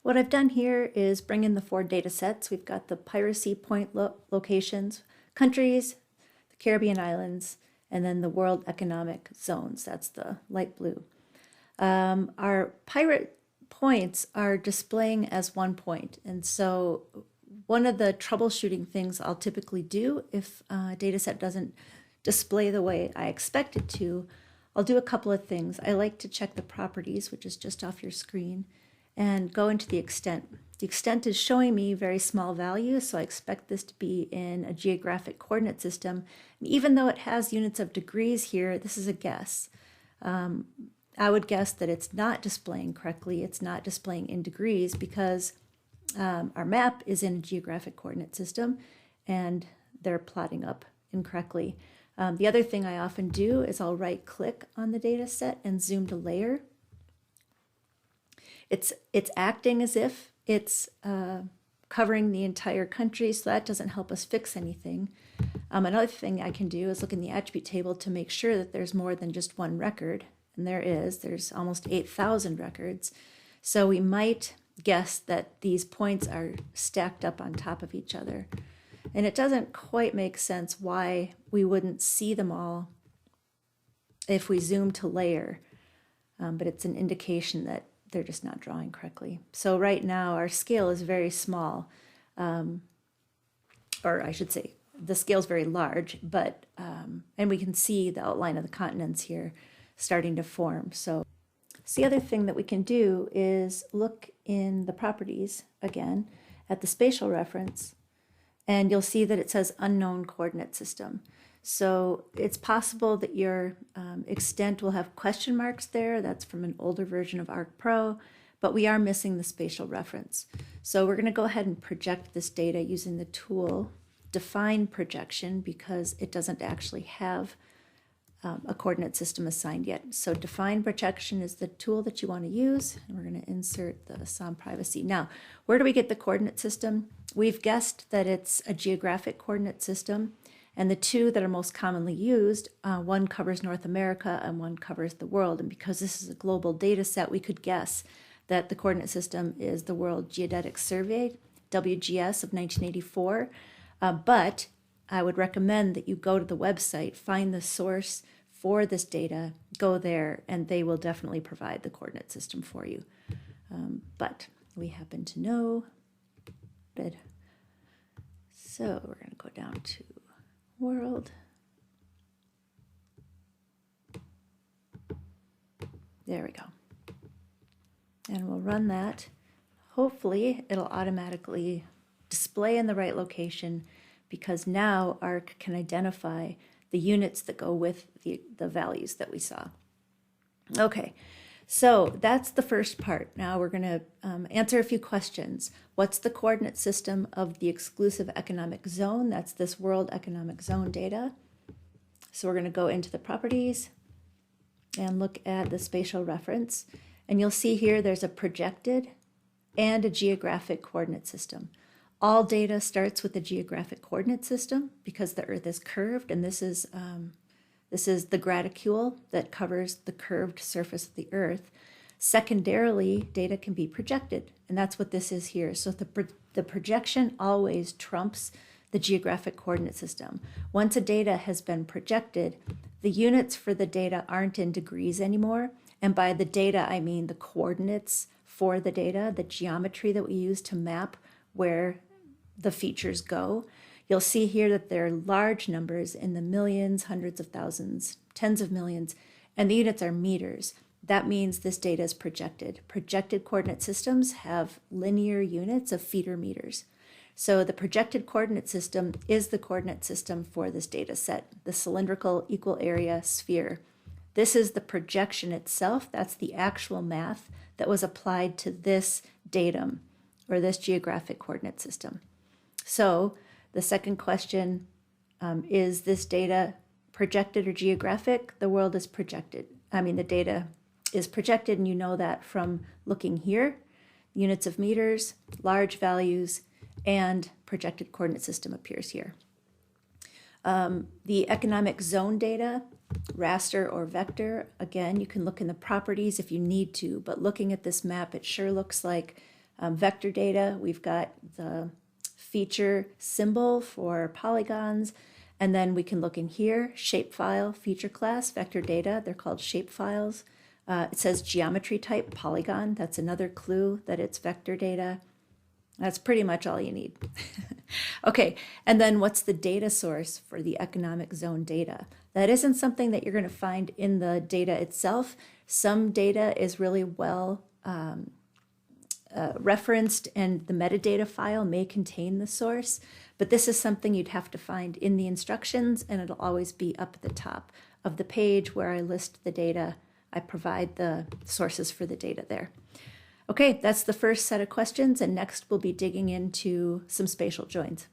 What I've done here is bring in the 4 data sets. We've got the piracy point locations, countries, the Caribbean islands, and then the world economic zones. That's the light blue. Our pirate points are displaying as 1 point. And so one of the troubleshooting things I'll typically do if a data set doesn't display the way I expect it to, I'll do a couple of things. I like to check the properties, which is just off your screen, and go into the extent. The extent is showing me very small values, so I expect this to be in a geographic coordinate system. And even though it has units of degrees here, this is a guess. I would guess that it's not displaying correctly. It's not displaying in degrees because our map is in a geographic coordinate system and they're plotting up incorrectly. The other thing I often do is I'll right click on the data set and zoom to layer. It's acting as if it's covering the entire country, so that doesn't help us fix anything. Another thing I can do is look in the attribute table to make sure that there's more than just one record, and there's almost 8,000 records. So we might guess that these points are stacked up on top of each other. And it doesn't quite make sense why we wouldn't see them all if we zoom to layer, but it's an indication that they're just not drawing correctly. So right now our scale is very small, or I should say the scale is very large, but and we can see the outline of the continents here starting to form. So the other thing that we can do is look in the properties again at the spatial reference, and you'll see that it says unknown coordinate system. So it's possible that your extent will have question marks there. That's from an older version of ArcGIS Pro, but we are missing the spatial reference. So we're going to go ahead and project this data using the tool define projection because it doesn't actually have a coordinate system assigned yet. So define projection is the tool that you want to use, and we're going to insert the SOM privacy. Now, where do we get the coordinate system? We've guessed that it's a geographic coordinate system, and the two that are most commonly used, one covers North America and one covers the world. And because this is a global data set, we could guess that the coordinate system is the World Geodetic Survey, WGS of 1984. But I would recommend that you go to the website, find the source for this data, go there, and they will definitely provide the coordinate system for you. But we happen to know. Good. So we're going to go down to world. There we go. And we'll run that. Hopefully it'll automatically display in the right location because now ARC can identify the units that go with the values that we saw. Okay, so that's the first part. Now we're going to answer a few questions. What's the coordinate system of the exclusive economic zone? That's this world economic zone data. So we're going to go into the properties and look at the spatial reference. And you'll see here there's a projected and a geographic coordinate system. All data starts with a geographic coordinate system because the Earth is curved, and this is the graticule that covers the curved surface of the Earth. Secondarily, data can be projected, and that's what this is here. So the projection always trumps the geographic coordinate system. Once a data has been projected, the units for the data aren't in degrees anymore. And by the data, I mean the coordinates for the data, the geometry that we use to map where the features go. You'll see here that there are large numbers in the millions, hundreds of thousands, tens of millions, and the units are meters. That means this data is projected. Projected coordinate systems have linear units of feet or meters. So the projected coordinate system is the coordinate system for this data set, the cylindrical equal area sphere. This is the projection itself. That's the actual math that was applied to this datum or this geographic coordinate system. So the second question, is this data projected or geographic? The world is projected. The data is projected, and you know that from looking here. Units of meters, large values, and projected coordinate system appears here. The economic zone data, raster or vector, again, you can look in the properties if you need to, but looking at this map, it sure looks like Vector data, we've got the feature symbol for polygons, and then we can look in here, shapefile, feature class, vector data, they're called shapefiles. It says geometry type, polygon, that's another clue that it's vector data. That's pretty much all you need. Okay, and then what's the data source for the economic zone data? That isn't something that you're going to find in the data itself. Some data is really well referenced, and the metadata file may contain the source, but this is something you'd have to find in the instructions, and it'll always be up at the top of the page where I list the data. I provide the sources for the data there. Okay, that's the first set of questions, and next we'll be digging into some spatial joins.